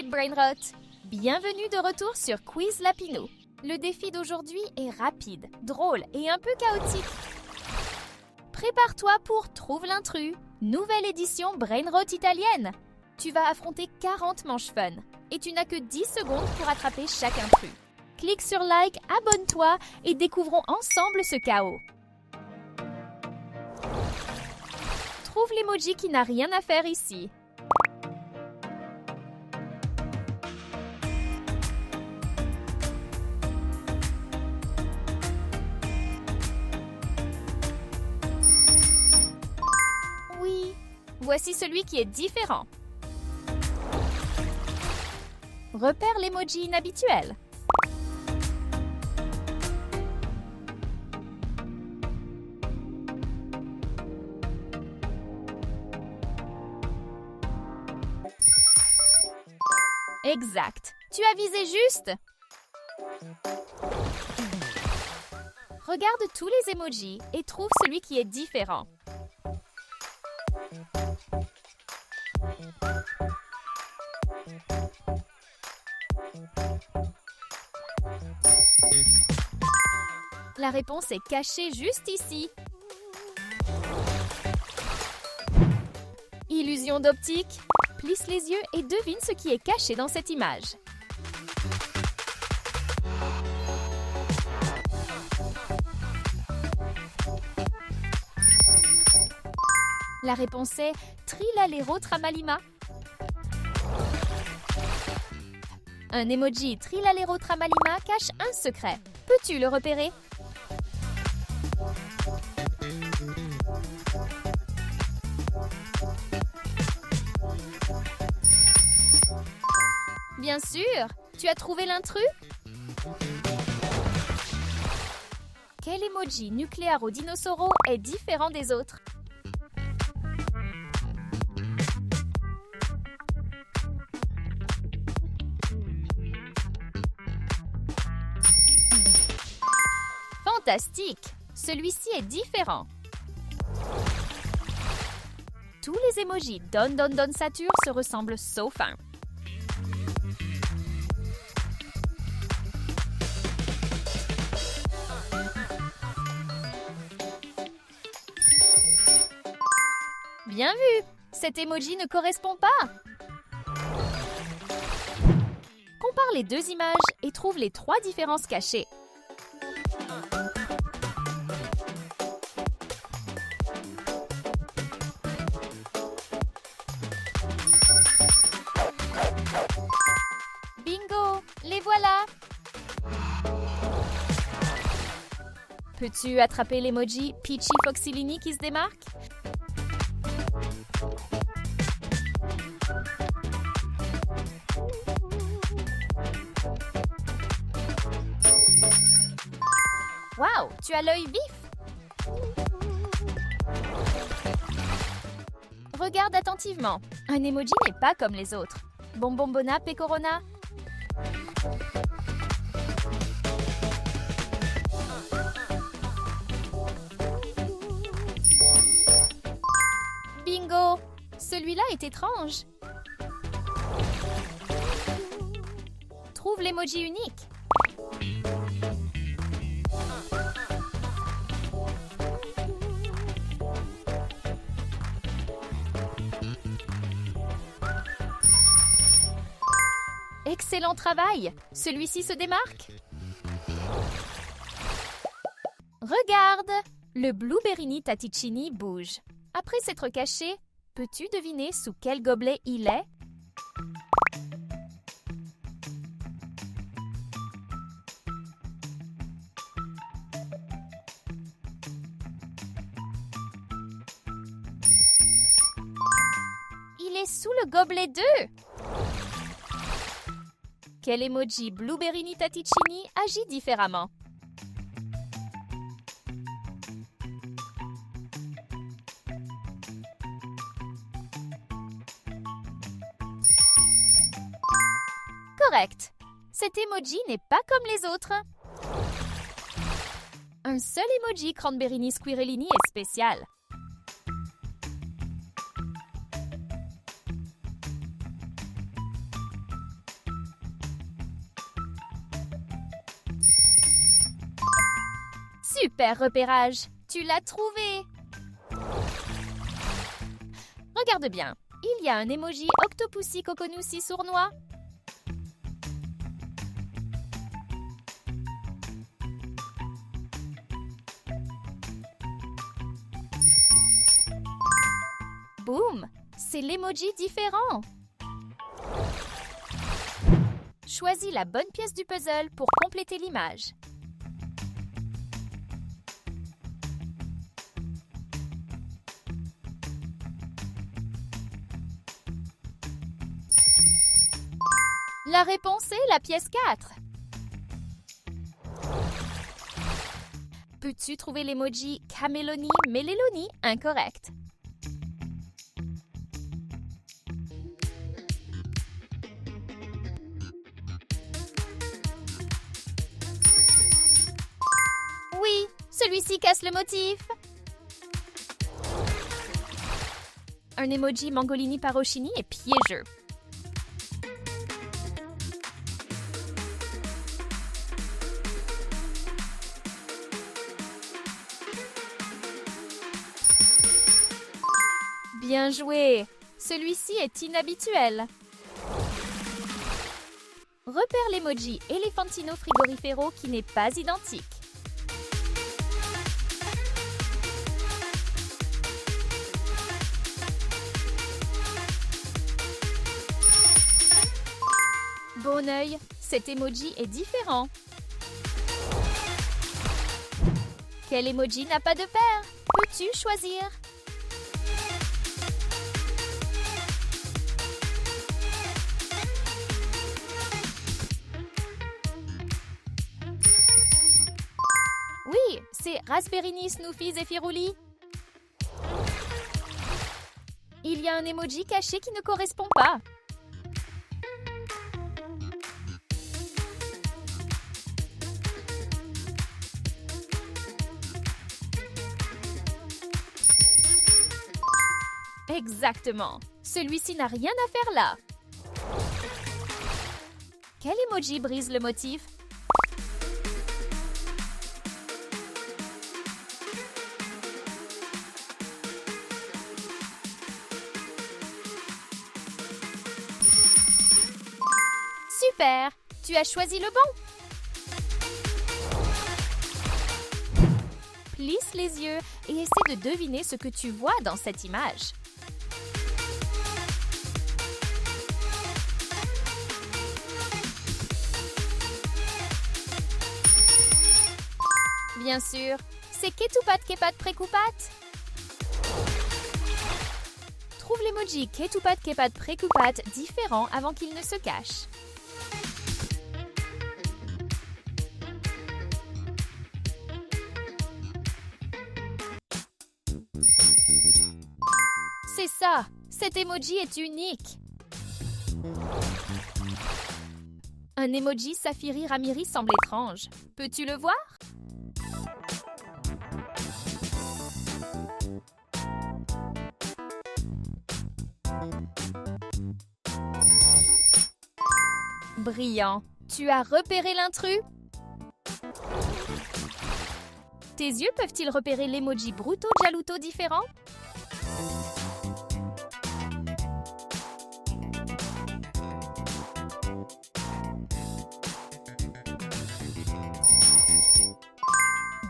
l'équipe Brainrot! Bienvenue de retour sur Quiz Lapinou. Le défi d'aujourd'hui est rapide, drôle et un peu chaotique. Prépare-toi pour Trouve l'intrus, nouvelle édition Brainrot italienne. Tu vas affronter 40 manches fun et tu n'as que 10 secondes pour attraper chaque intrus. Clique sur like, abonne-toi et découvrons ensemble ce chaos. Trouve l'emoji qui n'a rien à faire ici. Oui, voici celui qui est différent. Repère l'emoji inhabituel. Exact. Tu as visé juste. Regarde tous les emojis et trouve celui qui est différent. La réponse est cachée juste ici. Illusion d'optique. Plisse les yeux et devine ce qui est caché dans cette image. La réponse est Trilalero Tramalima. Un emoji Trilalero Tramalima cache un secret. Peux-tu le repérer? Bien sûr! Tu as trouvé l'intrus? Quel emoji Nuclearo Dinosauro est différent des autres? Fantastique! Celui-ci est différent. Tous les emojis Don Satur se ressemblent sauf un. Bien vu! Cet emoji ne correspond pas! Compare les deux images et trouve les 3 différences cachées. Bingo! Les voilà! Peux-tu attraper l'emoji Peachy Foxilini qui se démarque? Wow, tu as l'œil vif! Regarde attentivement. Un emoji n'est pas comme les autres. Bonbona Pecorona. Bingo! Celui-là est étrange. Trouve l'emoji unique. Excellent travail! Celui-ci se démarque. Regarde! Le Blueberrini Taticini bouge. Après s'être caché, peux-tu deviner sous quel gobelet il est? Il est sous le gobelet 2! Quel emoji Blueberrini Taticini agit différemment? Correct. Cet emoji n'est pas comme les autres. Un seul emoji Cranberrini Squirrellini est spécial. Super repérage! Tu l'as trouvé! Regarde bien, il y a un emoji Octopussy Coconussy sournois. Boum! C'est l'emoji différent! Choisis la bonne pièce du puzzle pour compléter l'image. La réponse est la pièce 4. Peux-tu trouver l'emoji Cameloni Meleloni incorrect? Oui, celui-ci casse le motif. Un emoji Mangolini Parochini est piégeux. Bien joué! Celui-ci est inhabituel. Repère l'emoji Elefantino Frigorifero qui n'est pas identique. Bon œil, cet emoji est différent. Quel emoji n'a pas de paire? Peux-tu choisir? Oui, c'est Raspberry Snoofy Zeffiruli. Il y a un emoji caché qui ne correspond pas. Exactement. Celui-ci n'a rien à faire là. Quel emoji brise le motif? Super! Tu as choisi le bon! Plisse les yeux et essaie de deviner ce que tu vois dans cette image. Bien sûr, c'est Ketupat Kepat Précoupat. Trouve l'emoji Ketupat Kepat Précoupat différent avant qu'il ne se cache. C'est ça! Cet emoji est unique! Un emoji Safiri Ramiri semble étrange. Peux-tu le voir? Brillant! Tu as repéré l'intrus? Tes yeux peuvent-ils repérer l'emoji Bruto Gialluto différent?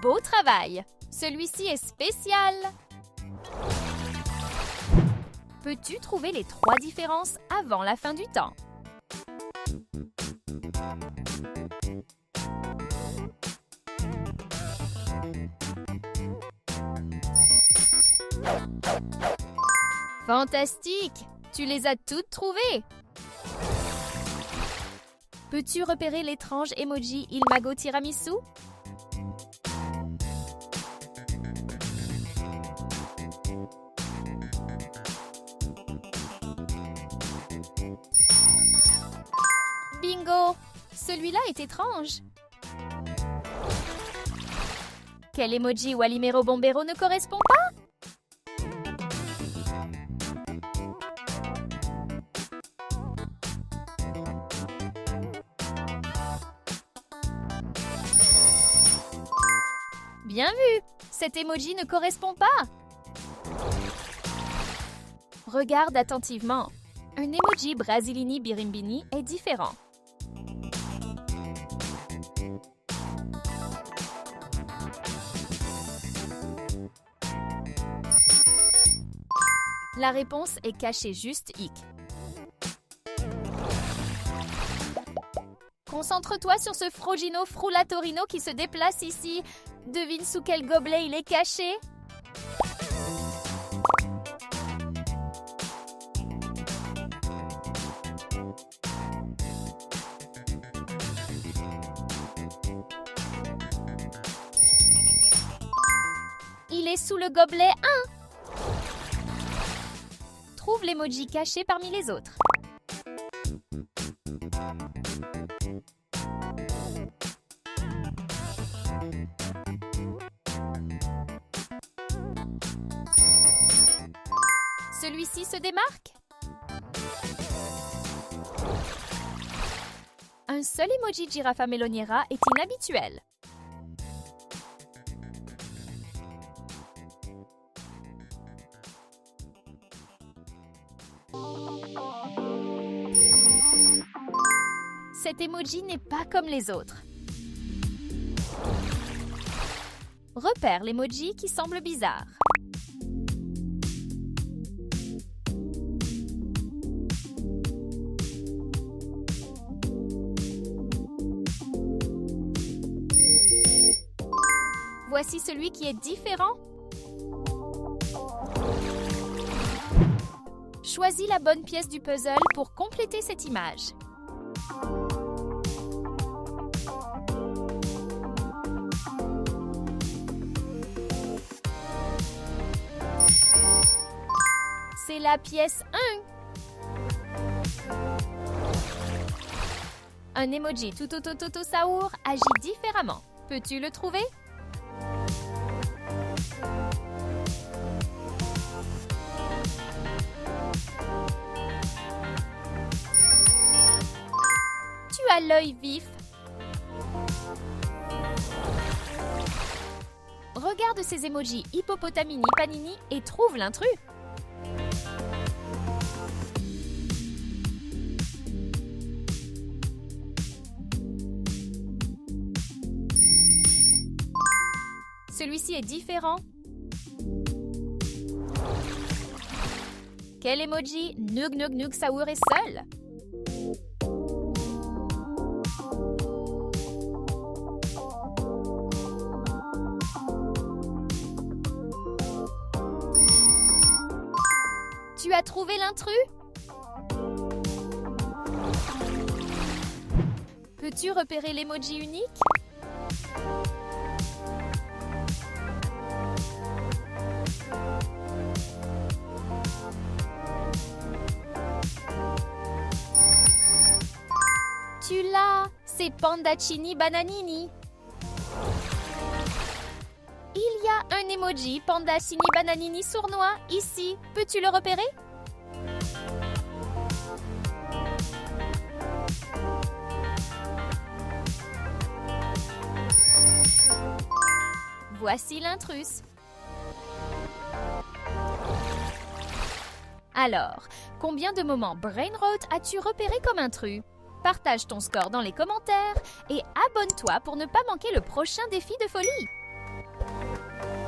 Beau travail! Celui-ci est spécial! Peux-tu trouver les 3 différences avant la fin du temps? Fantastique! Tu les as toutes trouvées! Peux-tu repérer l'étrange emoji Il Mago Tiramisu? Bingo! Celui-là est étrange. Quel emoji Walimero Bombero ne correspond pas? Bien vu! Cet emoji ne correspond pas! Regarde attentivement. Un emoji Brasilini Birimbini est différent. La réponse est cachée juste hic. Concentre-toi sur ce Frogino Frullatorino qui se déplace ici. Devine sous quel gobelet il est caché. Il est sous le gobelet 1. Trouve l'emoji caché parmi les autres. Celui-ci se démarque? Un seul emoji Giraffa Meloniera est inhabituel. Cet emoji n'est pas comme les autres. Repère l'emoji qui semble bizarre. Voici celui qui est différent. Choisis la bonne pièce du puzzle pour compléter cette image. C'est la pièce 1. Un emoji Tutotototosaur agit différemment. Peux-tu le trouver? Tu as l'œil vif. Regarde ces emojis Hippopotamini Panini et trouve l'intrus. Celui-ci est différent. Quel emoji Nug Nug Nug Saour est seul? Tu as trouvé l'intrus? Peux-tu repérer l'emoji unique? Tu l'as, c'est Pandacini Bananini. Il y a un emoji Pandacini Bananini sournois ici. Peux-tu le repérer? Voici l'intrus. Alors, combien de moments Brainrot as-tu repéré comme intrus? Partage ton score dans les commentaires et abonne-toi pour ne pas manquer le prochain défi de folie.